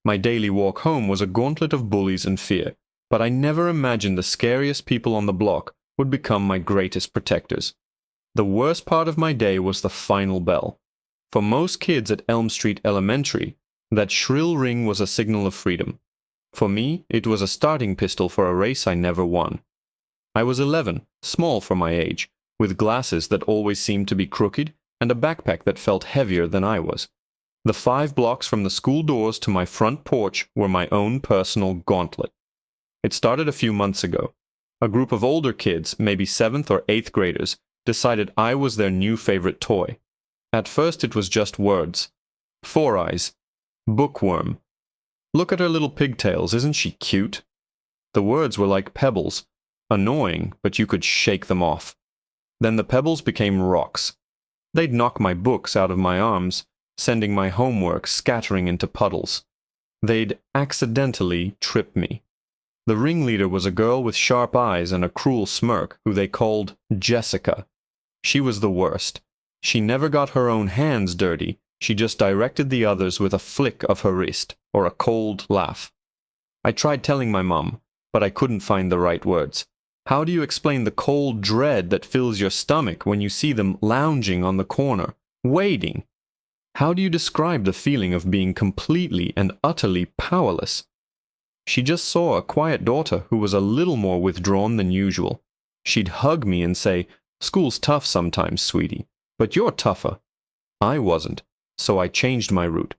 My daily walk home was a gauntlet of bullies and fear, but I never imagined the scariest people on the block would become my greatest protectors. The worst part of my day was the final bell. For most kids at Elm Street Elementary, that shrill ring was a signal of freedom. For me, it was a starting pistol for a race I never won. I was 11, small for my age, with glasses that always seemed to be crooked and a backpack that felt heavier than I was. The 5 blocks from the school doors to my front porch were my own personal gauntlet. It started a few months ago. A group of older kids, maybe 7th or 8th graders, decided I was their new favorite toy. At first it was just words. 4 Eyes. Bookworm. Look at her little pigtails, isn't she cute? The words were like pebbles. Annoying, but you could shake them off. Then the pebbles became rocks. They'd knock my books out of my arms, sending my homework scattering into puddles. They'd accidentally trip me. The ringleader was a girl with sharp eyes and a cruel smirk who they called Jessica. She was the worst. She never got her own hands dirty. She just directed the others with a flick of her wrist or a cold laugh. I tried telling my mom, but I couldn't find the right words. How do you explain the cold dread that fills your stomach when you see them lounging on the corner, waiting? How do you describe the feeling of being completely and utterly powerless? She just saw a quiet daughter who was a little more withdrawn than usual. She'd hug me and say, "School's tough sometimes, sweetie, but you're tougher." I wasn't, so I changed my route.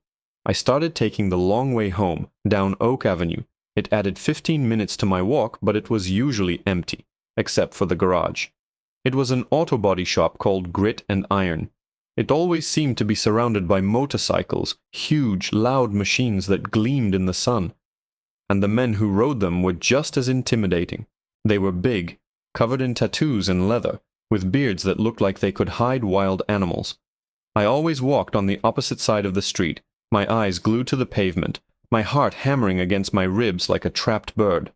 I started taking the long way home, down Oak Avenue. It added 15 minutes to my walk, but it was usually empty, except for the garage. It was an auto body shop called Grit and Iron. It always seemed to be surrounded by motorcycles, huge, loud machines that gleamed in the sun. And the men who rode them were just as intimidating. They were big, covered in tattoos and leather, with beards that looked like they could hide wild animals. I always walked on the opposite side of the street, my eyes glued to the pavement, my heart hammering against my ribs like a trapped bird.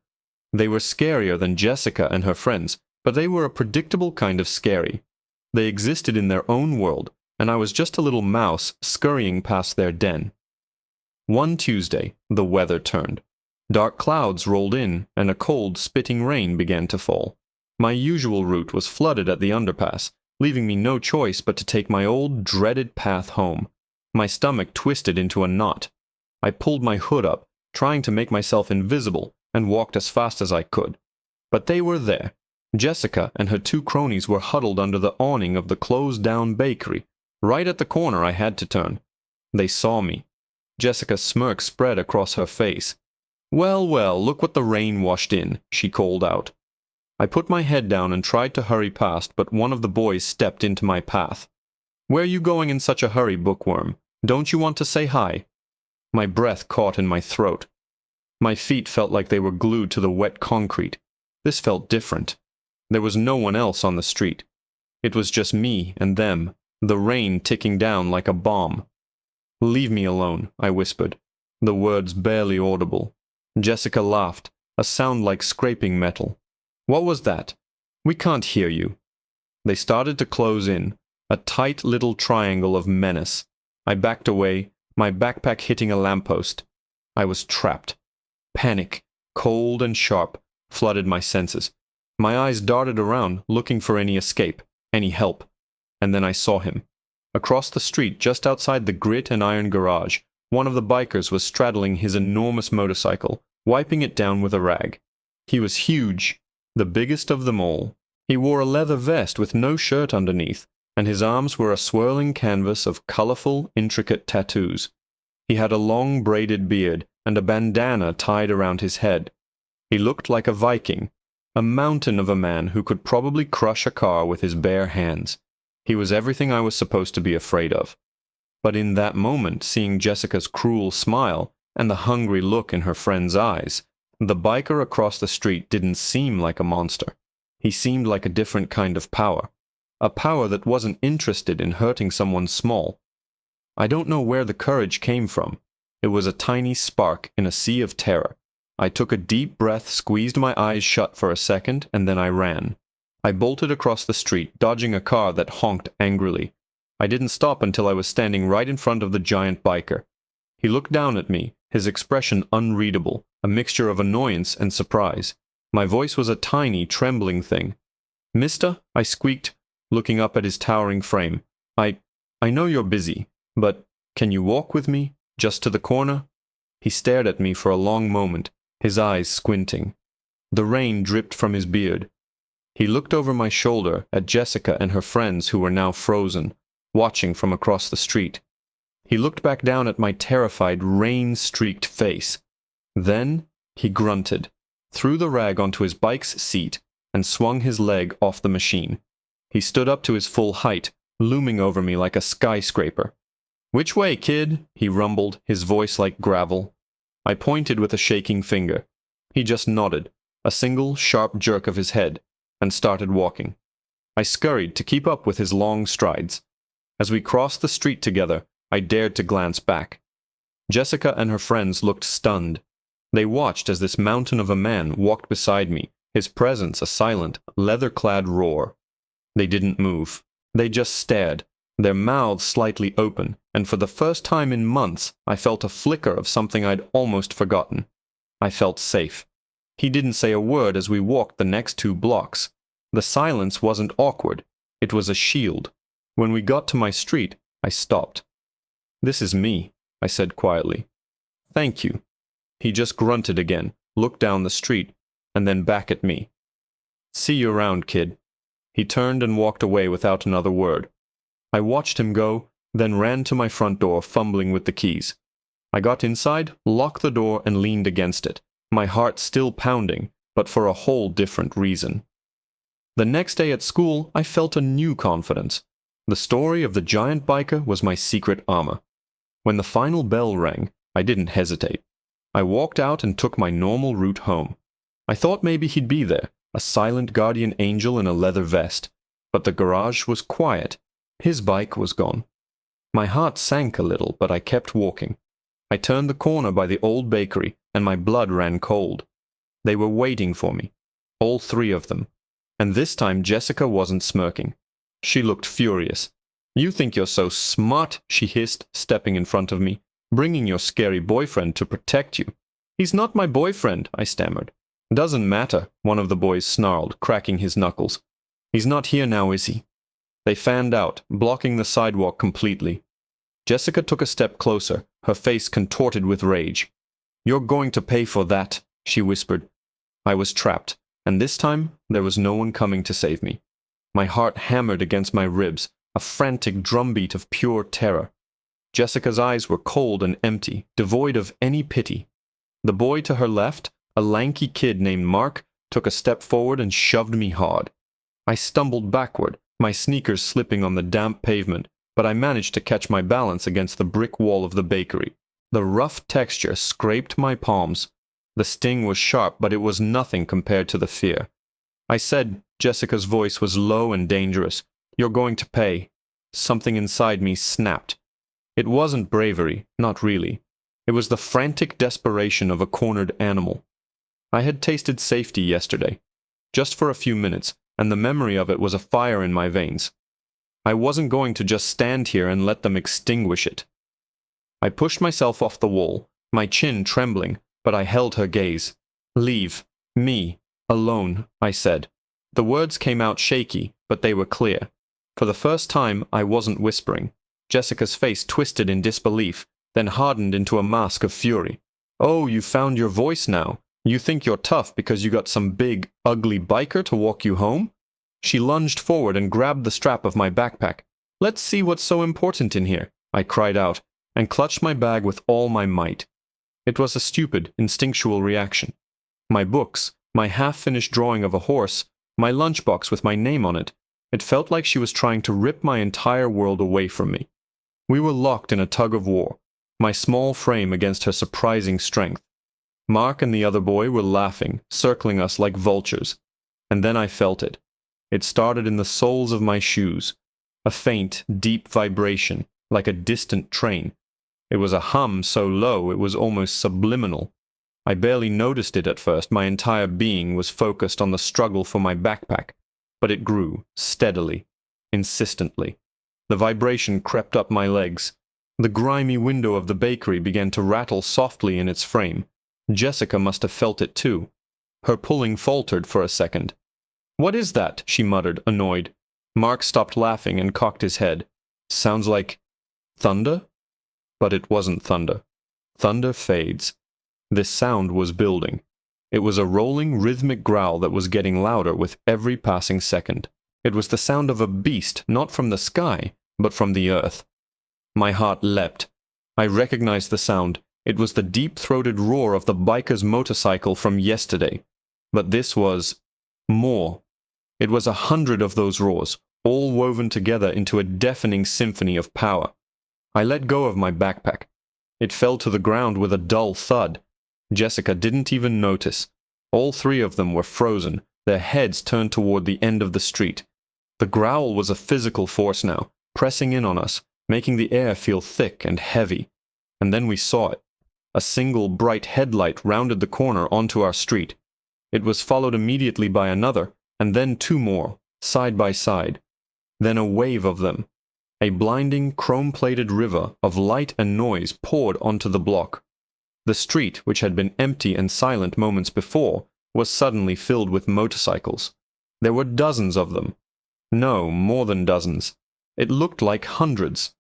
They were scarier than Jessica and her friends, but they were a predictable kind of scary. They existed in their own world, and I was just a little mouse scurrying past their den. One Tuesday, the weather turned. Dark clouds rolled in, and a cold, spitting rain began to fall. My usual route was flooded at the underpass, leaving me no choice but to take my old, dreaded path home. My stomach twisted into a knot. I pulled my hood up, trying to make myself invisible, and walked as fast as I could. But they were there. Jessica and her 2 cronies were huddled under the awning of the closed-down bakery. Right at the corner I had to turn. They saw me. Jessica's smirk spread across her face. "Well, well, look what the rain washed in," she called out. I put my head down and tried to hurry past, but one of the boys stepped into my path. "Where are you going in such a hurry, Bookworm? Don't you want to say hi?" My breath caught in my throat. My feet felt like they were glued to the wet concrete. This felt different. There was no one else on the street. It was just me and them, the rain ticking down like a bomb. "Leave me alone," I whispered, the words barely audible. Jessica laughed, a sound like scraping metal. "What was that? We can't hear you." They started to close in, a tight little triangle of menace. I backed away, my backpack hitting a lamppost. I was trapped. Panic, cold and sharp, flooded my senses. My eyes darted around, looking for any escape, any help. And then I saw him. Across the street, just outside the Grit and Iron garage, one of the bikers was straddling his enormous motorcycle, wiping it down with a rag. He was huge, the biggest of them all. He wore a leather vest with no shirt underneath, and his arms were a swirling canvas of colorful, intricate tattoos. He had a long braided beard and a bandana tied around his head. He looked like a Viking, a mountain of a man who could probably crush a car with his bare hands. He was everything I was supposed to be afraid of. But in that moment, seeing Jessica's cruel smile and the hungry look in her friend's eyes, the biker across the street didn't seem like a monster. He seemed like a different kind of power. A power that wasn't interested in hurting someone small. I don't know where the courage came from. It was a tiny spark in a sea of terror. I took a deep breath, squeezed my eyes shut for a second, and then I ran. I bolted across the street, dodging a car that honked angrily. I didn't stop until I was standing right in front of the giant biker. He looked down at me, his expression unreadable, a mixture of annoyance and surprise. My voice was a tiny, trembling thing. "Mister," I squeaked, looking up at his towering frame. I know you're busy, but can you walk with me, just to the corner?" He stared at me for a long moment, his eyes squinting. The rain dripped from his beard. He looked over my shoulder at Jessica and her friends who were now frozen, watching from across the street. He looked back down at my terrified, rain-streaked face. Then he grunted, threw the rag onto his bike's seat, and swung his leg off the machine. He stood up to his full height, looming over me like a skyscraper. "Which way, kid?" he rumbled, his voice like gravel. I pointed with a shaking finger. He just nodded, a single sharp jerk of his head, and started walking. I scurried to keep up with his long strides. As we crossed the street together, I dared to glance back. Jessica and her friends looked stunned. They watched as this mountain of a man walked beside me, his presence a silent, leather-clad roar. They didn't move. They just stared, their mouths slightly open, and for the first time in months I felt a flicker of something I'd almost forgotten. I felt safe. He didn't say a word as we walked the next 2 blocks. The silence wasn't awkward. It was a shield. When we got to my street, I stopped. "This is me," I said quietly. "Thank you." He just grunted again, looked down the street, and then back at me. "See you around, kid." He turned and walked away without another word. I watched him go, then ran to my front door, fumbling with the keys. I got inside, locked the door, and leaned against it, my heart still pounding, but for a whole different reason. The next day at school, I felt a new confidence. The story of the giant biker was my secret armor. When the final bell rang, I didn't hesitate. I walked out and took my normal route home. I thought maybe he'd be there, a silent guardian angel in a leather vest, but the garage was quiet. His bike was gone. My heart sank a little, but I kept walking. I turned the corner by the old bakery, and my blood ran cold. They were waiting for me, all 3 of them. And this time Jessica wasn't smirking. She looked furious. "You think you're so smart," she hissed, stepping in front of me, "bringing your scary boyfriend to protect you." "He's not my boyfriend," I stammered. "Doesn't matter," one of the boys snarled, cracking his knuckles. "He's not here now, is he?" They fanned out, blocking the sidewalk completely. Jessica took a step closer, her face contorted with rage. "You're going to pay for that," she whispered. I was trapped, and this time there was no one coming to save me. My heart hammered against my ribs, a frantic drumbeat of pure terror. Jessica's eyes were cold and empty, devoid of any pity. The boy to her left, a lanky kid named Mark, took a step forward and shoved me hard. I stumbled backward, my sneakers slipping on the damp pavement, but I managed to catch my balance against the brick wall of the bakery. The rough texture scraped my palms. The sting was sharp, but it was nothing compared to the fear. I said, Jessica's voice was low and dangerous, "You're going to pay." Something inside me snapped. It wasn't bravery, not really. It was the frantic desperation of a cornered animal. I had tasted safety yesterday, just for a few minutes, and the memory of it was a fire in my veins. I wasn't going to just stand here and let them extinguish it. I pushed myself off the wall, my chin trembling, but I held her gaze. "Leave. Me. Alone," I said. The words came out shaky, but they were clear. For the first time, I wasn't whispering. Jessica's face twisted in disbelief, then hardened into a mask of fury. "Oh, you found your voice now. You think you're tough because you got some big, ugly biker to walk you home?" She lunged forward and grabbed the strap of my backpack. "Let's see what's so important in here," I cried out, and clutched my bag with all my might. It was a stupid, instinctual reaction. My books, my half-finished drawing of a horse, my lunchbox with my name on it. It felt like she was trying to rip my entire world away from me. We were locked in a tug-of-war, my small frame against her surprising strength. Mark and the other boy were laughing, circling us like vultures. And then I felt it. It started in the soles of my shoes. A faint, deep vibration, like a distant train. It was a hum so low it was almost subliminal. I barely noticed it at first. My entire being was focused on the struggle for my backpack. But it grew, steadily, insistently. The vibration crept up my legs. The grimy window of the bakery began to rattle softly in its frame. Jessica must have felt it too. Her pulling faltered for a second. "What is that?" she muttered, annoyed. Mark stopped laughing and cocked his head. "Sounds like thunder?" But it wasn't thunder. Thunder fades. This sound was building. It was a rolling, rhythmic growl that was getting louder with every passing second. It was the sound of a beast, not from the sky, but from the earth. My heart leapt. I recognized the sound. It was the deep-throated roar of the biker's motorcycle from yesterday. But this was more. It was 100 of those roars, all woven together into a deafening symphony of power. I let go of my backpack. It fell to the ground with a dull thud. Jessica didn't even notice. All three of them were frozen, their heads turned toward the end of the street. The growl was a physical force now, pressing in on us, making the air feel thick and heavy. And then we saw it. A single bright headlight rounded the corner onto our street. It was followed immediately by another, and then two more, side by side. Then a wave of them. A blinding, chrome-plated river of light and noise poured onto the block. The street, which had been empty and silent moments before, was suddenly filled with motorcycles. There were dozens of them. No, more than dozens. It looked like hundreds.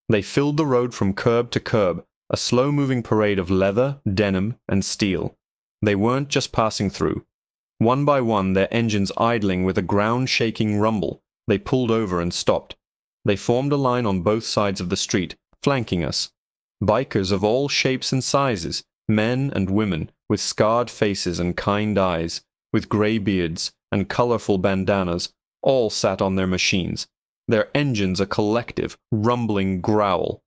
They filled the road from curb to curb, a slow-moving parade of leather, denim, and steel. They weren't just passing through. One by one, their engines idling with a ground-shaking rumble, they pulled over and stopped. They formed a line on both sides of the street, flanking us. Bikers of all shapes and sizes, men and women, with scarred faces and kind eyes, with gray beards and colorful bandanas, all sat on their machines, their engines a collective, rumbling growl.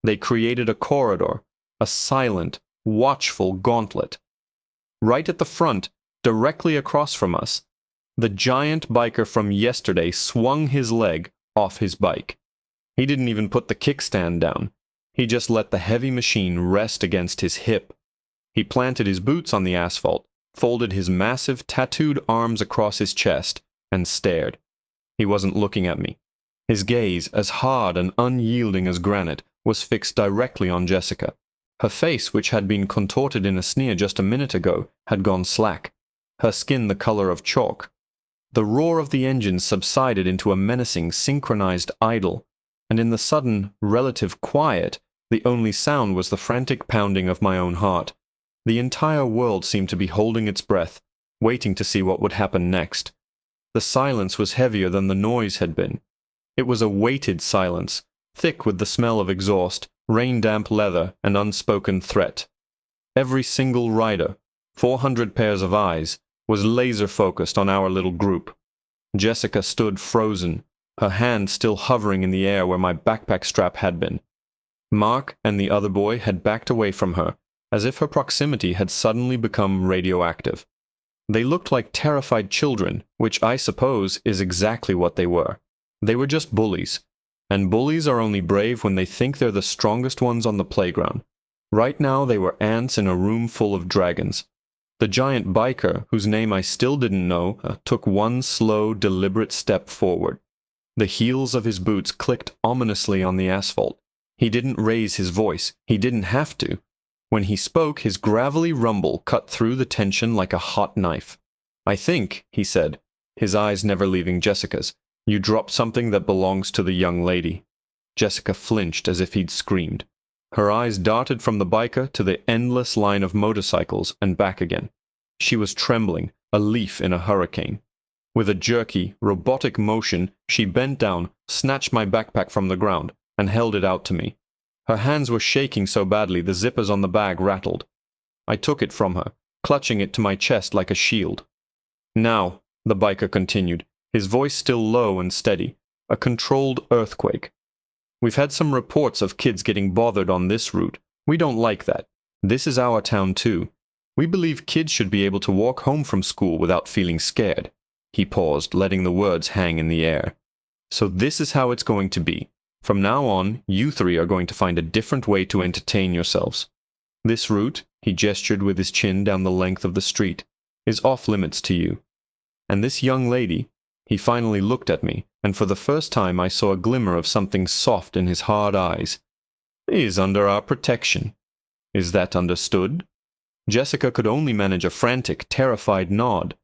They created a corridor, a silent, watchful gauntlet. Right at the front, directly across from us, the giant biker from yesterday swung his leg off his bike. He didn't even put the kickstand down. He just let the heavy machine rest against his hip. He planted his boots on the asphalt, folded his massive, tattooed arms across his chest, and stared. He wasn't looking at me. His gaze, as hard and unyielding as granite, was fixed directly on Jessica. Her face, which had been contorted in a sneer just a minute ago, had gone slack, her skin the color of chalk. The roar of the engines subsided into a menacing, synchronized idle, and in the sudden, relative quiet, the only sound was the frantic pounding of my own heart. The entire world seemed to be holding its breath, waiting to see what would happen next. The silence was heavier than the noise had been. It was a weighted silence, thick with the smell of exhaust, rain-damp leather, and unspoken threat. Every single rider, 400 pairs of eyes, was laser-focused on our little group. Jessica stood frozen, her hand still hovering in the air where my backpack strap had been. Mark and the other boy had backed away from her, as if her proximity had suddenly become radioactive. They looked like terrified children, which I suppose is exactly what they were. They were just bullies, and bullies are only brave when they think they're the strongest ones on the playground. Right now they were ants in a room full of dragons. The giant biker, whose name I still didn't know, took one slow, deliberate step forward. The heels of his boots clicked ominously on the asphalt. He didn't raise his voice. He didn't have to. When he spoke, his gravelly rumble cut through the tension like a hot knife. "I think," he said, his eyes never leaving Jessica's, "you dropped something that belongs to the young lady." Jessica flinched as if he'd screamed. Her eyes darted from the biker to the endless line of motorcycles and back again. She was trembling, a leaf in a hurricane. With a jerky, robotic motion, she bent down, snatched my backpack from the ground, and held it out to me. Her hands were shaking so badly the zippers on the bag rattled. I took it from her, clutching it to my chest like a shield. "Now," the biker continued, his voice still low and steady, "a controlled earthquake. We've had some reports of kids getting bothered on this route. We don't like that. This is our town too. We believe kids should be able to walk home from school without feeling scared." He paused, letting the words hang in the air. "So this is how it's going to be. From now on, you three are going to find a different way to entertain yourselves. This route," he gestured with his chin down the length of the street, "is off limits to you. And this young lady," he finally looked at me, and for the first time I saw a glimmer of something soft in his hard eyes. is under our protection. Is that understood?" Jessica could only manage a frantic, terrified nod.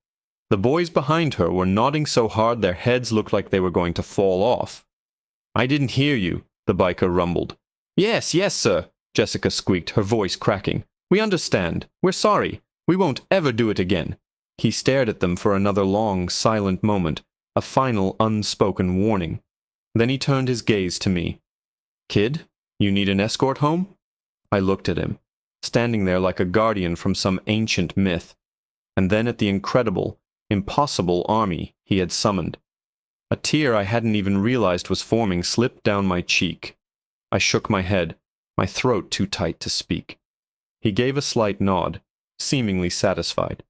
The boys behind her were nodding so hard their heads looked like they were going to fall off. "I didn't hear you," the biker rumbled. Yes, sir," Jessica squeaked, her voice cracking. "We understand. We're sorry. We won't ever do it again." He stared at them for another long, silent moment, a final unspoken warning. Then he turned his gaze to me. "Kid, you need an escort home?" I looked at him, standing there like a guardian from some ancient myth, and then at the incredible, impossible army he had summoned. A tear I hadn't even realized was forming slipped down my cheek. I shook my head, my throat too tight to speak. He gave a slight nod, seemingly satisfied.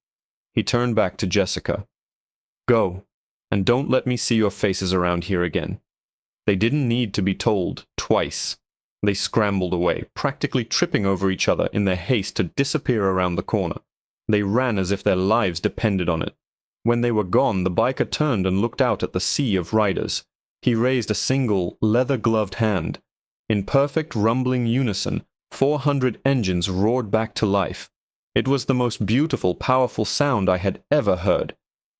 He turned back to Jessica. "Go, and don't let me see your faces around here again." They didn't need to be told twice. They scrambled away, practically tripping over each other in their haste to disappear around the corner. They ran as if their lives depended on it. When they were gone, the biker turned and looked out at the sea of riders. He raised a single, leather-gloved hand. In perfect rumbling unison, 400 engines roared back to life. It was the most beautiful, powerful sound I had ever heard.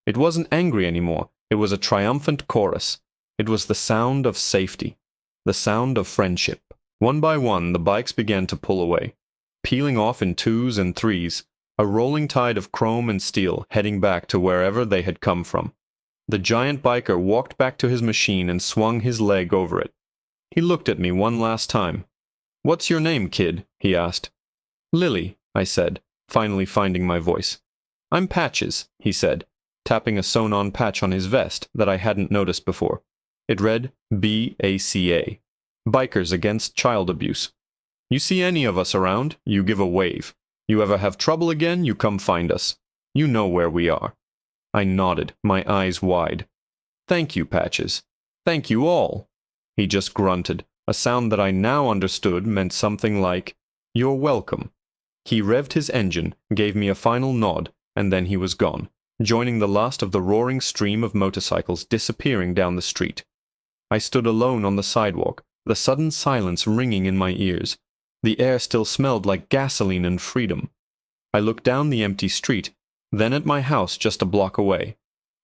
It wasn't angry anymore. It was a triumphant chorus. It was the sound of safety, the sound of friendship. One by one, the bikes began to pull away, peeling off in twos and threes, a rolling tide of chrome and steel heading back to wherever they had come from. The giant biker walked back to his machine and swung his leg over it. He looked at me one last time. "What's your name, kid?" he asked. "Lily," I said, finally finding my voice. "I'm Patches," he said, tapping a sewn-on patch on his vest that I hadn't noticed before. It read BACA, Bikers Against Child Abuse. You see any of us around, you give a wave. You ever have trouble again, you come find us. You know where we are. I nodded, my eyes wide. "Thank you, Patches. Thank you all." He just grunted, a sound that I now understood meant something like, "You're welcome." He revved his engine, gave me a final nod, and then he was gone, joining the last of the roaring stream of motorcycles disappearing down the street. I stood alone on the sidewalk, the sudden silence ringing in my ears. The air still smelled like gasoline and freedom. I looked down the empty street, then at my house just a block away.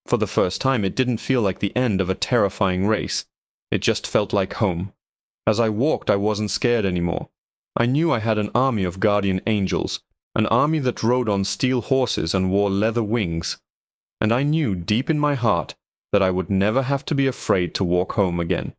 For the first time, it didn't feel like the end of a terrifying race. It just felt like home. As I walked, I wasn't scared anymore. I knew I had an army of guardian angels, an army that rode on steel horses and wore leather wings. And I knew deep in my heart that I would never have to be afraid to walk home again.